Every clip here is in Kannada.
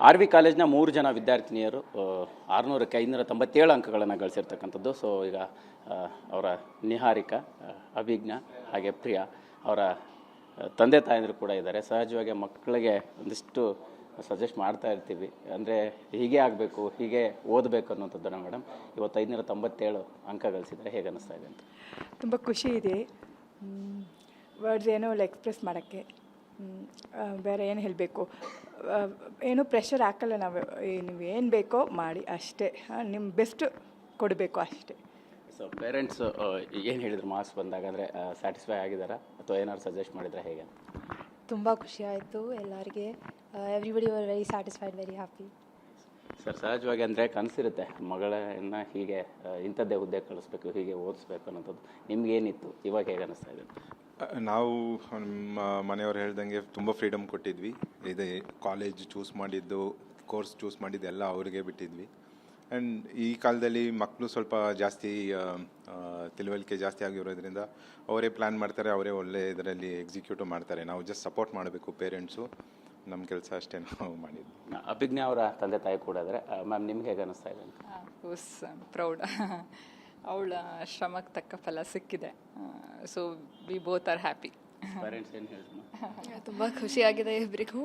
ಆರ್ ವಿ ಕಾಲೇಜ್ನ 3 ಜನ ವಿದ್ಯಾರ್ಥಿನಿಯರು 600ಕ್ಕೆ 597 ಅಂಕಗಳನ್ನು ಗಳಿಸಿರ್ತಕ್ಕಂಥದ್ದು. ಸೊ ಈಗ ಅವರ ನಿಹಾರಿಕಾ, ಅಭಿಜ್ಞಾ ಹಾಗೆ ಪ್ರಿಯಾ ಅವರ ತಂದೆ ತಾಯಂದಿರು ಕೂಡ ಇದ್ದಾರೆ. ಸಹಜವಾಗಿ ಮಕ್ಕಳಿಗೆ ಒಂದಿಷ್ಟು ಸಜೆಸ್ಟ್ ಮಾಡ್ತಾ ಇರ್ತೀವಿ, ಅಂದರೆ ಹೀಗೆ ಆಗಬೇಕು, ಹೀಗೆ ಓದಬೇಕು ಅನ್ನೋಂಥದ್ದನ್ನು. ಮೇಡಮ್, ಇವತ್ತು 597 ಅಂಕ ಗಳಿಸಿದರೆ ಹೇಗೆ ಅನ್ನಿಸ್ತಾ ಇದೆ ಅಂತ? ತುಂಬ ಖುಷಿ ಇದೆ. ವರ್ಡ್ಸ್ ಏನೋ ಎಕ್ಸ್ಪ್ರೆಸ್ ಮಾಡೋಕ್ಕೆ ಬೇರೆ ಏನು ಹೇಳಬೇಕು, ಏನೂ ಪ್ರೆಷರ್ ಹಾಕಲ್ಲ. ನೀವು ಏನು ಬೇಕೋ ಮಾಡಿ ಅಷ್ಟೇ, ನಿಮ್ಮ ಬೆಸ್ಟ್ ಕೊಡಬೇಕು ಅಷ್ಟೇ. ಸೊ ಪೇರೆಂಟ್ಸ್ ಏನು ಹೇಳಿದ್ರು ಮಾರ್ಕ್ಸ್ ಬಂದಾಗ? ಅಂದರೆ ಸ್ಯಾಟಿಸ್ಫೈ ಆಗಿದ್ದಾರಾ ಅಥವಾ ಏನಾದ್ರು ಸಜೆಸ್ಟ್ ಮಾಡಿದ್ರೆ ಹೇಗೆ? ತುಂಬ ಖುಷಿ ಆಯಿತು ಎಲ್ಲರಿಗೆ. Everybody were very satisfied, very happy. Sir, ಸಹಜವಾಗಿ ಅಂದರೆ ಕನಸಿರುತ್ತೆ ಮಗಳನ್ನು ಹೀಗೆ ಇಂಥದ್ದೇ ಹುದ್ದೆ ಕಳಿಸ್ಬೇಕು, ಹೀಗೆ ಓದಿಸ್ಬೇಕು ಅನ್ನೋಂಥದ್ದು. ನಿಮ್ಗೇನಿತ್ತು, ಇವಾಗ ಹೇಗೆ ಅನ್ನಿಸ್ತಾ ಇದೆ? ನಾವು ನಮ್ಮ ಮನೆಯವ್ರು ಹೇಳ್ದಂಗೆ ತುಂಬ ಫ್ರೀಡಮ್ ಕೊಟ್ಟಿದ್ವಿ. ಇದೆ ಕಾಲೇಜ್ ಚೂಸ್ ಮಾಡಿದ್ದು, ಕೋರ್ಸ್ ಚೂಸ್ ಮಾಡಿದ್ದು ಎಲ್ಲ ಅವರಿಗೆ ಬಿಟ್ಟಿದ್ವಿ. ಆ್ಯಂಡ್ ಈ ಕಾಲದಲ್ಲಿ ಮಕ್ಕಳು ಸ್ವಲ್ಪ ಜಾಸ್ತಿ ತಿಳುವಳಿಕೆ ಜಾಸ್ತಿ ಆಗಿರೋದ್ರಿಂದ ಅವರೇ ಪ್ಲ್ಯಾನ್ ಮಾಡ್ತಾರೆ, ಅವರೇ ಒಳ್ಳೆ ಇದರಲ್ಲಿ ಎಕ್ಸಿಕ್ಯೂಟಿವ್ ಮಾಡ್ತಾರೆ. ನಾವು ಜಸ್ಟ್ ಸಪೋರ್ಟ್ ಮಾಡಬೇಕು ಪೇರೆಂಟ್ಸು, ನಮ್ಮ ಕೆಲಸ ಅಷ್ಟೇ ನಾವು ಮಾಡಿದ್ವಿ. ಅಭಿಜ್ಞಾ ಅವರ ತಂದೆ ತಾಯಿ ಕೂಡ ಇದ್ದಾರೆ. ಮ್ಯಾಮ್, ನಿಮ್ಗೆ ಹೇಗೆ ಅನ್ನಿಸ್ತಾ ಇದೆ? ಪ್ರೌಡ್. ಅವಳ ಶ್ರಮಕ್ಕೆ ತಕ್ಕ ಫಲ ಸಿಕ್ಕಿದೆ. So we both are happy. Parents ಏನು ಹೇಳಿದ್ರು? ತುಂಬ ಖುಷಿಯಾಗಿದೆ ಇಬ್ಬರಿಗೂ.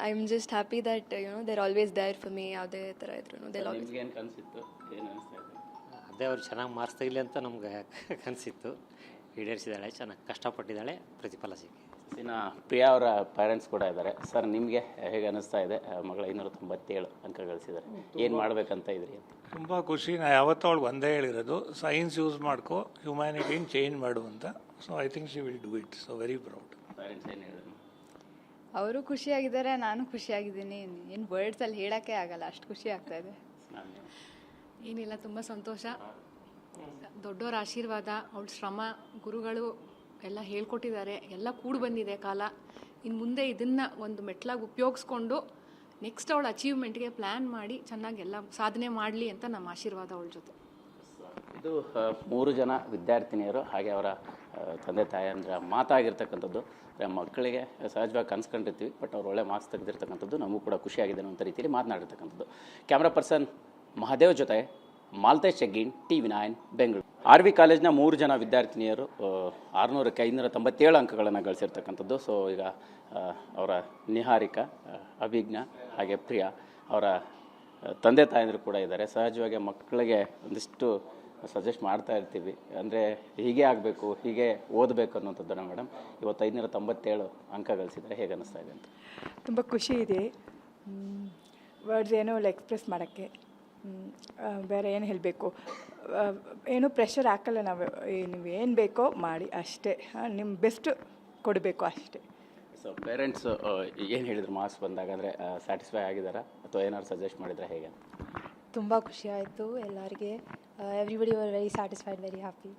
I am just happy that they're always there for me. ಯಾವುದೇ ಥರ ಇದ್ರು ನಿಮ್ಗೆ ಏನು ಕನಸಿತ್ತು, ಏನು ಅನ್ನಿಸ್ತಾ ಇದೆ? ಅದೇ ಅವ್ರು ಚೆನ್ನಾಗಿ ಮಾರ್ಕ್ಸ್ ತೆಗಿಲಿ ಅಂತ ನಮ್ಗೆ ಕನಸಿತ್ತು. ಈಡೇರಿಸಿದ್ದಾಳೆ, ಚೆನ್ನಾಗಿ ಕಷ್ಟಪಟ್ಟಿದ್ದಾಳೆ, ಪ್ರತಿಫಲ ಸಿಕ್ಕಿ. ಇನ್ನು ಪ್ರಿಯಾ ಅವರ ಪೇರೆಂಟ್ಸ್ ಕೂಡ ಇದ್ದಾರೆ. ಸರ್, ನಿಮಗೆ ಹೇಗೆ ಅನ್ನಿಸ್ತಾ ಇದೆ? ಮಗಳ 597 ಅಂಕ ಗಳಿಸಿದ್ದಾರೆ, ಏನು ಮಾಡಬೇಕಂತ ಇದ್ರಿ ಅಂತ? ತುಂಬ ಖುಷಿ. ನಾ ಯಾವತ್ತೂ ಅವಳಿಗೆ ಒಂದೇ ಹೇಳಿರೋದು, ಸೈನ್ಸ್ ಯೂಸ್ ಮಾಡ್ಕೋ, ಹ್ಯುಮ್ಯಾನಿಟಿನ ಚೇಂಜ್ ಮಾಡು ಅಂತ. So I think she will do it. So very proud. Parents ಏನು ಹೇಳಿದ್ರು? ಅವರು ಖುಷಿಯಾಗಿದ್ದಾರೆ, ನಾನು ಖುಷಿಯಾಗಿದ್ದೀನಿ. ಏನು ವರ್ಡ್ಸಲ್ಲಿ ಹೇಳೋಕ್ಕೆ ಆಗಲ್ಲ, ಅಷ್ಟು ಖುಷಿ ಆಗ್ತಾ ಇದೆ. ಏನಿಲ್ಲ, ತುಂಬ ಸಂತೋಷ. ದೊಡ್ಡವರ ಆಶೀರ್ವಾದ, ಅವಳ ಶ್ರಮ, ಗುರುಗಳು ಎಲ್ಲ ಹೇಳ್ಕೊಟ್ಟಿದ್ದಾರೆ, ಎಲ್ಲ ಕೂಡಿ ಬಂದಿದೆ ಕಾಲ. ಇನ್ನು ಮುಂದೆ ಇದನ್ನು ಒಂದು ಮೆಟ್ಲಾಗಿ ಉಪಯೋಗಿಸ್ಕೊಂಡು ನೆಕ್ಸ್ಟ್ ಅವಳ ಅಚೀವ್ಮೆಂಟ್ಗೆ ಪ್ಲ್ಯಾನ್ ಮಾಡಿ ಚೆನ್ನಾಗಿ ಎಲ್ಲ ಸಾಧನೆ ಮಾಡಲಿ ಅಂತ ನಮ್ಮ ಆಶೀರ್ವಾದ ಅವಳ ಜೊತೆ. ಇದು 3 ಜನ ವಿದ್ಯಾರ್ಥಿನಿಯರು ಹಾಗೆ ಅವರ ತಂದೆ ತಾಯಂದ್ರ ಮಾತಾಗಿರ್ತಕ್ಕಂಥದ್ದು. ಮಕ್ಕಳಿಗೆ ಸಹಜವಾಗಿ ಕನ್ಸ್ಕೊಂಡಿರ್ತೀವಿ, ಬಟ್ ಅವ್ರು ಒಳ್ಳೆ ಮಾರ್ಕ್ಸ್ ತೆಗೆದಿರ್ತಕ್ಕಂಥದ್ದು ನಮಗೂ ಕೂಡ ಖುಷಿಯಾಗಿದೆ ಅನ್ನೋ ರೀತಿಯಲ್ಲಿ ಮಾತನಾಡಿರ್ತಕ್ಕಂಥದ್ದು. ಕ್ಯಾಮ್ರಾ ಪರ್ಸನ್ ಮಹಾದೇವ್ ಜೊತೆ Maltesh Sheggin, TV9 Bengaluru. R V ಕಾಲೇಜ್ನ 3 ಜನ ವಿದ್ಯಾರ್ಥಿನಿಯರು 600ಕ್ಕೆ 597 ಅಂಕಗಳನ್ನು ಗಳಿಸಿರ್ತಕ್ಕಂಥದ್ದು. ಸೊ ಈಗ ಅವರ ನಿಹಾರಿಕಾ, ಅಭಿಜ್ಞಾ ಹಾಗೆ ಪ್ರಿಯಾ ಅವರ ತಂದೆ ತಾಯಂದಿರು ಕೂಡ ಇದ್ದಾರೆ. ಸಹಜವಾಗಿ ಮಕ್ಕಳಿಗೆ ಒಂದಿಷ್ಟು ಸಜೆಸ್ಟ್ ಮಾಡ್ತಾ ಇರ್ತೀವಿ, ಅಂದರೆ ಹೀಗೆ ಆಗಬೇಕು, ಹೀಗೆ ಓದಬೇಕು ಅನ್ನೋಂಥದ್ದನ್ನು. ಮೇಡಮ್, ಇವತ್ತು 597 ಅಂಕ ಗಳಿಸಿದರೆ ಹೇಗೆ ಅನ್ನಿಸ್ತಾ ಇದೆ ಅಂತ? ತುಂಬ ಖುಷಿ ಇದೆ. ವರ್ಡ್ಸ್ ಏನೋ ಎಕ್ಸ್ಪ್ರೆಸ್ ಮಾಡೋಕ್ಕೆ ಬೇರೆ ಏನು ಹೇಳಬೇಕು, ಏನೂ ಪ್ರೆಷರ್ ಹಾಕಲ್ಲ. ನೀವು ಏನು ಬೇಕೋ ಮಾಡಿ ಅಷ್ಟೇ, ನಿಮ್ಮ ಬೆಸ್ಟ್ ಕೊಡಬೇಕು ಅಷ್ಟೇ. ಸೊ ಪೇರೆಂಟ್ಸ್ ಏನು ಹೇಳಿದ್ರು ಮಾರ್ಕ್ಸ್ ಬಂದಾಗ? ಅಂದರೆ ಸ್ಯಾಟಿಸ್ಫೈ ಆಗಿದ್ದಾರಾ ಅಥವಾ ಏನಾದ್ರು ಸಜೆಸ್ಟ್ ಮಾಡಿದ್ರೆ ಹೇಗೆ? ತುಂಬ ಖುಷಿ ಆಯಿತು ಎಲ್ಲರಿಗೆ. Everybody were very satisfied, very happy.